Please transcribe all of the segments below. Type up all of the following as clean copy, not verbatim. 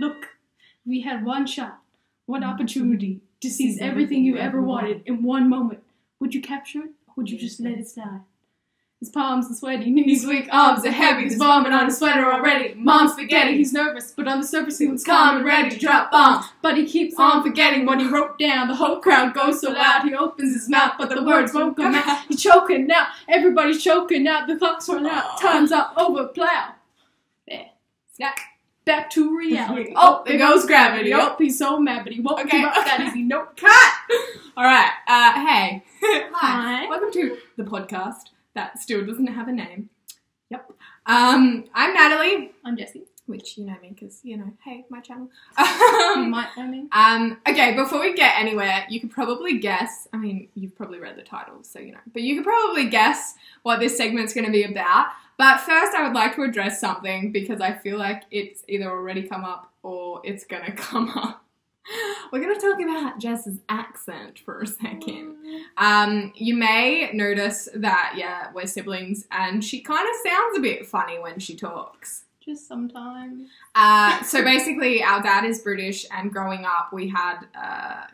Look, we had one shot, one opportunity to seize everything you ever wanted in one moment. Would you capture it, or would you just let it slide? His palms are sweaty, knees weak, arms are heavy, he's bombing on his sweater already. Mom's forgetting, he's nervous, but on the surface he looks calm and ready to drop bombs. But he keeps on forgetting what he wrote down. The whole crowd goes so loud, he opens his mouth, but the words won't come out. He's choking now, everybody's choking now, the clock's run out, time's up, over, plow. There, snap, back to reality. Oh, there goes gravity. Oh, he's so mad, but he won't give up that easy. Nope, cut! Alright, hey. Hi. Welcome to the podcast that still doesn't have a name. Yep. I'm Natalie. I'm Jessie. Which you know me because, you know, hey, my channel. You might know me. Okay, before we get anywhere, you could probably guess, I mean, you've probably read the title, so you know, but you could probably guess what this segment's going to be about. But first I would like to address something because I feel like it's either already come up or it's going to come up. We're going to talk about Jess's accent for a second. You may notice that, yeah, we're siblings and she kind of sounds a bit funny when she talks. Just sometimes. So basically our dad is British and growing up we had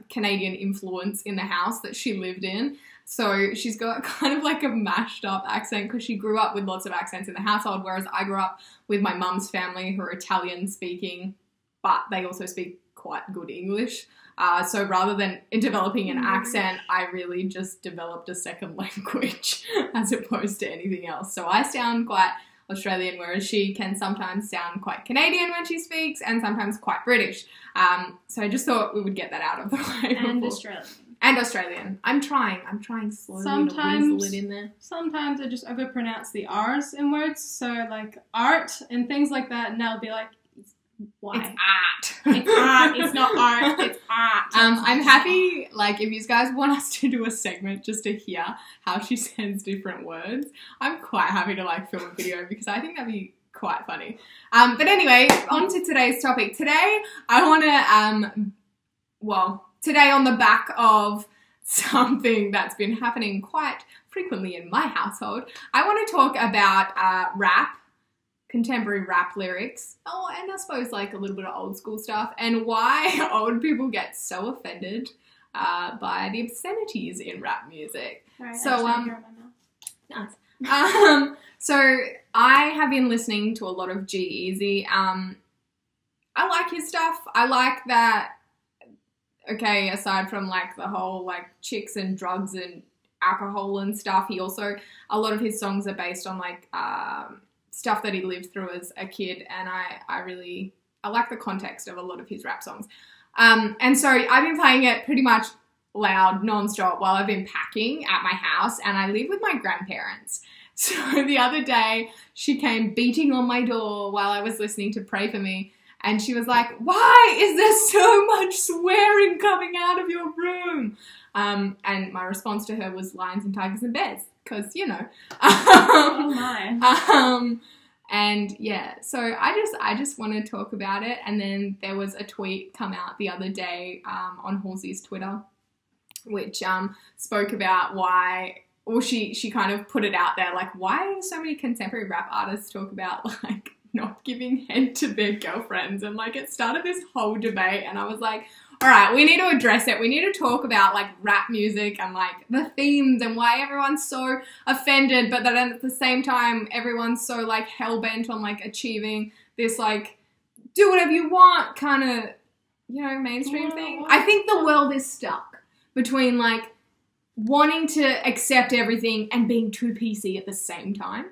Canadian influence in the house that she lived in. So she's got kind of like a mashed up accent because she grew up with lots of accents in the household, whereas I grew up with my mum's family who are Italian speaking, but they also speak quite good English. So rather than developing an accent, I really just developed a second language as opposed to anything else. So I sound quite Australian, whereas she can sometimes sound quite Canadian when she speaks and sometimes quite British. So I just thought we would get that out of the way. And Australian. And Australian. I'm trying slowly to weasel it in there. Sometimes I just overpronounce the R's in words. So like art and things like that, and they'll be like, why? It's art. It's art. It's not art. It's art. I'm happy, like, if you guys want us to do a segment just to hear how she says different words, I'm quite happy to, like, film a video because I think that'd be quite funny. But anyway, on to today's topic. Today, I want to, today on the back of something that's been happening quite frequently in my household, I want to talk about rap. Contemporary rap lyrics, and I suppose like a little bit of old school stuff, and why old people get so offended by the obscenities in rap music. Right, so nice. So I have been listening to a lot of G-Eazy. I like his stuff. I like that. Okay, aside from like the whole like chicks and drugs and alcohol and stuff, he also, a lot of his songs are based on like stuff that he lived through as a kid, and I like the context of a lot of his rap songs. And so I've been playing it pretty much loud, non-stop, while I've been packing at my house, and I live with my grandparents. So the other day, she came beating on my door while I was listening to Pray For Me, and she was like, "Why is there so much swearing coming out of your room?" And my response to her was lions and tigers and bears, because, you know. Oh my. And yeah, so I just want to talk about it. And then there was a tweet come out the other day on Halsey's Twitter, which spoke about why, or she kind of put it out there, like, why do so many contemporary rap artists talk about, like, not giving head to their girlfriends? And, like, it started this whole debate, and I was like, all right, we need to address it. We need to talk about, like, rap music and, like, the themes and why everyone's so offended, but then at the same time, everyone's so, like, hell-bent on, like, achieving this, like, do whatever you want kind of, you know, mainstream thing. I think the world is stuck between, like, wanting to accept everything and being too PC at the same time.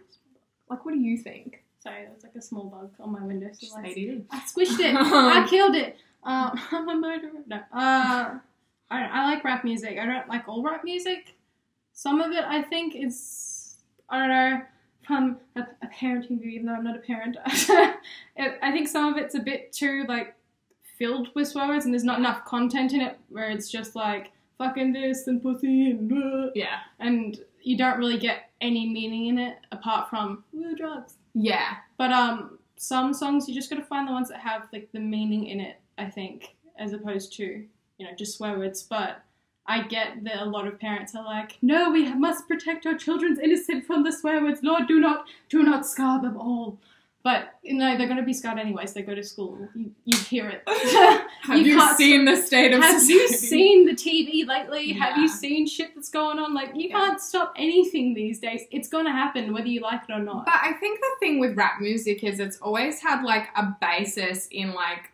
Like, what do you think? Sorry, there was, like, a small bug on my window. So I squished it. I killed it. I'm a murderer. No. I like rap music. I don't like all rap music. Some of it I think is, I don't know, from a parenting view, even though I'm not a parent. I think some of it's a bit too, like, filled with swear words and there's not enough content in it where it's just like, fucking this and pussy and blah. Yeah. And you don't really get any meaning in it apart from, drugs. Yeah. But some songs, you just got to find the ones that have, like, the meaning in it, I think, as opposed to, you know, just swear words. But I get that a lot of parents are like, no, we must protect our children's innocence from the swear words. Lord, do not scar them all. But, they're going to be scarred anyways. They go to school. You hear it. Have you seen the state of society? Have you seen the TV lately? Yeah. Have you seen shit that's going on? Like, you can't stop anything these days. It's going to happen whether you like it or not. But I think the thing with rap music is it's always had, like, a basis in, like,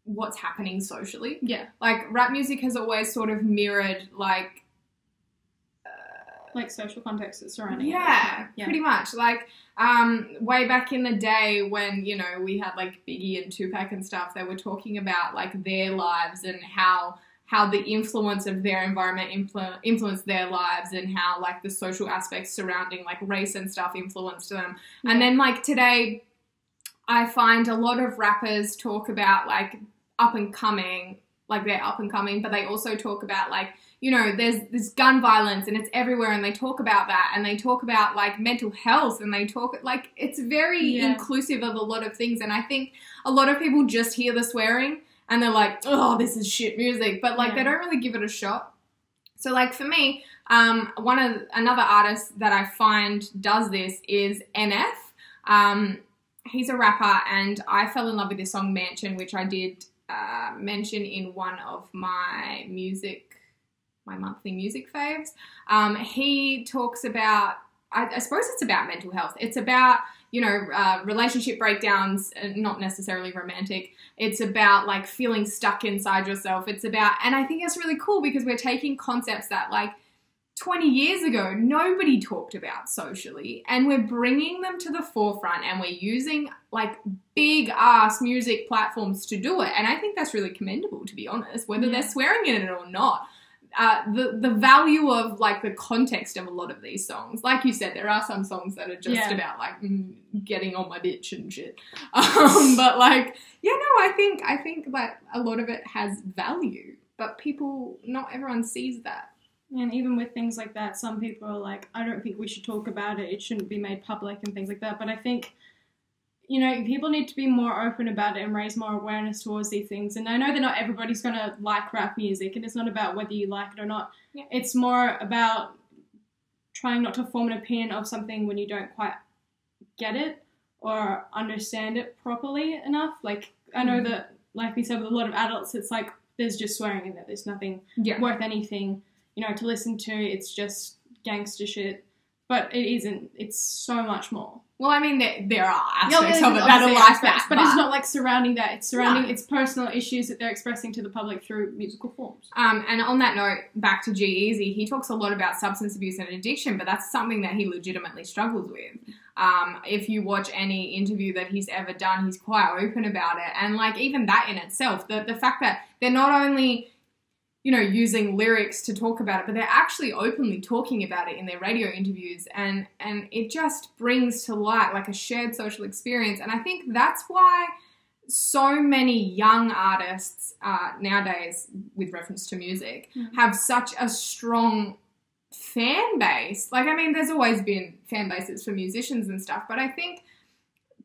what's happening socially. Yeah. Like, rap music has always sort of mirrored, like social context that's surrounding it. Yeah, pretty much. Like, way back in the day when, we had, like, Biggie and Tupac and stuff, they were talking about, like, their lives and how the influence of their environment influenced their lives and how, like, the social aspects surrounding, like, race and stuff influenced them. Yeah. And then, like, today, I find a lot of rappers talk about, like, up and coming, like, they're up and coming, but they also talk about, like, there's gun violence and it's everywhere, and they talk about that, and they talk about, like, mental health, and they talk, like, it's very inclusive of a lot of things. And I think a lot of people just hear the swearing and they're like, oh, this is shit music, but, like, they don't really give it a shot. So, like, for me, another artist that I find does this is NF. He's a rapper, and I fell in love with this song Mansion, which I did mention in one of my monthly music faves. He talks about, I suppose it's about mental health. It's about, relationship breakdowns, not necessarily romantic. It's about, like, feeling stuck inside yourself. It's about, and I think it's really cool because we're taking concepts that, like, 20 years ago, nobody talked about socially, and we're bringing them to the forefront, and we're using, like, big ass music platforms to do it. And I think that's really commendable, to be honest, whether they're swearing in it or not. The value of, like, the context of a lot of these songs. Like you said, there are some songs that are just about, like, getting on my bitch and shit. But, like, I think that a lot of it has value, but not everyone sees that. And even with things like that, some people are like, I don't think we should talk about it. It shouldn't be made public and things like that. But I think, people need to be more open about it and raise more awareness towards these things. And I know that not everybody's going to like rap music, and it's not about whether you like it or not. Yeah. It's more about trying not to form an opinion of something when you don't quite get it or understand it properly enough. Like, I know that, like we said, with a lot of adults, it's like there's just swearing in there. There's nothing worth anything, to listen to. It's just gangster shit. But it isn't. It's so much more. Well, I mean, there are aspects of it that are like that. But it's not like surrounding that. It's surrounding its personal issues that they're expressing to the public through musical forms. And on that note, back to G-Eazy, he talks a lot about substance abuse and addiction, but that's something that he legitimately struggles with. If you watch any interview that he's ever done, he's quite open about it. And, like, even that in itself, the fact that they're not only using lyrics to talk about it, but they're actually openly talking about it in their radio interviews, and it just brings to light, like, a shared social experience. And I think that's why so many young artists nowadays, with reference to music, have such a strong fan base. Like, I mean, there's always been fan bases for musicians and stuff, but I think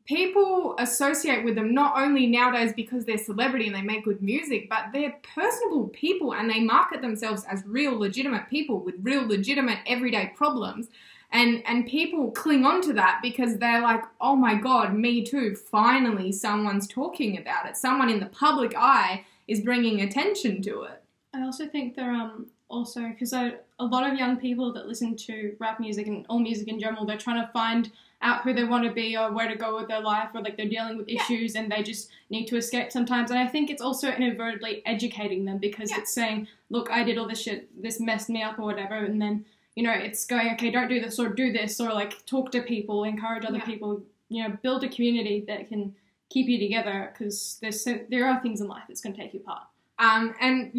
people associate with them not only nowadays because they're celebrity and they make good music, but they're personable people, and they market themselves as real legitimate people with real legitimate everyday problems. And people cling on to that because they're like, oh my God, me too. Finally, someone's talking about it. Someone in the public eye is bringing attention to it. I also think they're also, because a lot of young people that listen to rap music and all music in general, they're trying to find out who they want to be or where to go with their life, or, like, they're dealing with issues and they just need to escape sometimes. And I think it's also inadvertently educating them because it's saying, look, I did all this shit, this messed me up or whatever, and then, it's going, okay, don't do this or do this, or, like, talk to people, encourage other people, build a community that can keep you together, because there are things in life that's going to take you apart. And,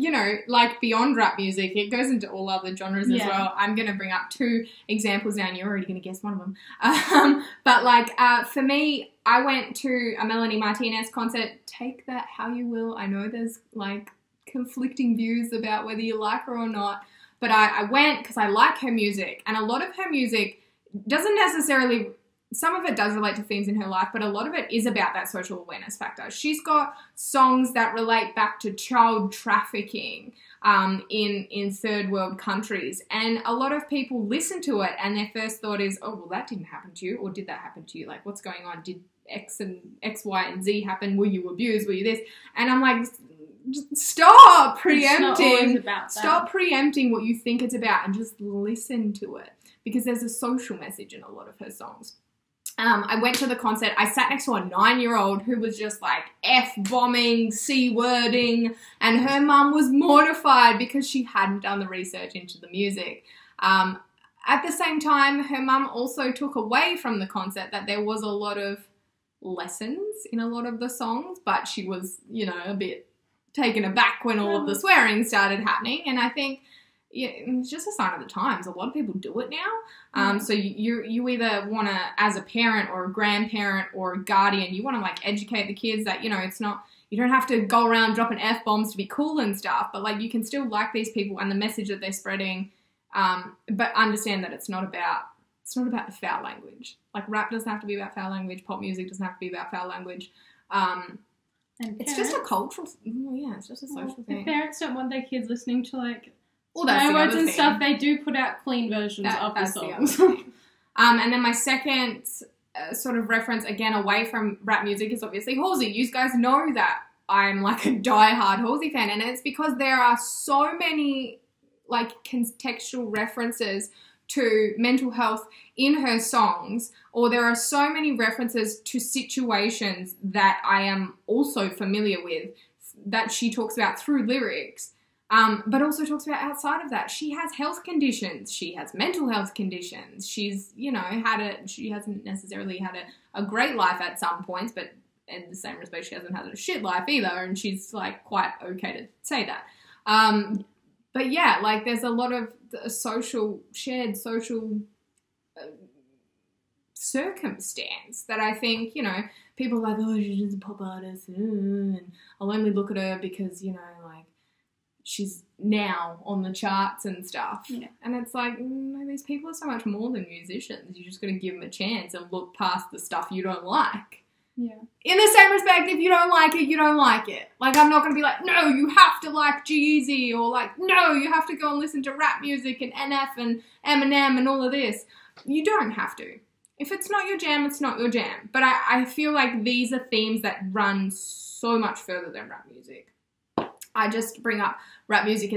like, beyond rap music, it goes into all other genres as well. I'm going to bring up 2 examples now, and you're already going to guess one of them. But, like, for me, I went to a Melanie Martinez concert. Take that how you will. I know there's, like, conflicting views about whether you like her or not. But I went because I like her music. And a lot of her music doesn't necessarily some of it does relate to themes in her life, but a lot of it is about that social awareness factor. She's got songs that relate back to child trafficking in third world countries. And a lot of people listen to it and their first thought is, oh, well, that didn't happen to you, or did that happen to you? Like, what's going on? Did X, Y, and Z happen? Were you abused? Were you this? And I'm like, stop preempting. Stop preempting what you think it's about and just listen to it, because there's a social message in a lot of her songs. I went to the concert. I sat next to a 9-year-old who was just like F-bombing, C-wording, and her mum was mortified because she hadn't done the research into the music. At the same time, her mum also took away from the concert that there was a lot of lessons in a lot of the songs, but she was, you know, a bit taken aback when all of the swearing started happening. And I think, yeah, it's just a sign of the times. A lot of people do it now. So you either want to, as a parent or a grandparent or a guardian, you want to like educate the kids that, you know, it's not, you don't have to go around dropping F-bombs to be cool and stuff, but like you can still like these people and the message that they're spreading, but understand that it's not about the foul language. Like rap doesn't have to be about foul language. Pop music doesn't have to be about foul language. And it's just a cultural, it's just a social thing. If parents don't want their kids listening to like that's words the and thing. stuff, they do put out clean versions of the songs. And then my second sort of reference, again, away from rap music, is obviously Halsey. You guys know that I'm like a die-hard Halsey fan, and it's because there are so many like contextual references to mental health in her songs, or there are so many references to situations that I am also familiar with that she talks about through lyrics. But also talks about outside of that. She has health conditions. She has mental health conditions. She's, you know, she hasn't necessarily had a great life at some points, but in the same respect, she hasn't had a shit life either. And she's like quite okay to say that. But yeah, like there's a lot of shared social circumstance that I think, you know, people are like, oh, she's just a pop artist, and I'll only look at her because, you know, like, she's now on the charts and stuff. Yeah. And it's like, these people are so much more than musicians. You just got to give them a chance and look past the stuff you don't like. Yeah. In the same respect, if you don't like it, you don't like it. Like, I'm not going to be like, no, you have to like G-Eazy, or like, no, you have to go and listen to rap music and NF and Eminem and all of this. You don't have to. If it's not your jam, it's not your jam. But I feel like these are themes that run so much further than rap music. I just bring up rap music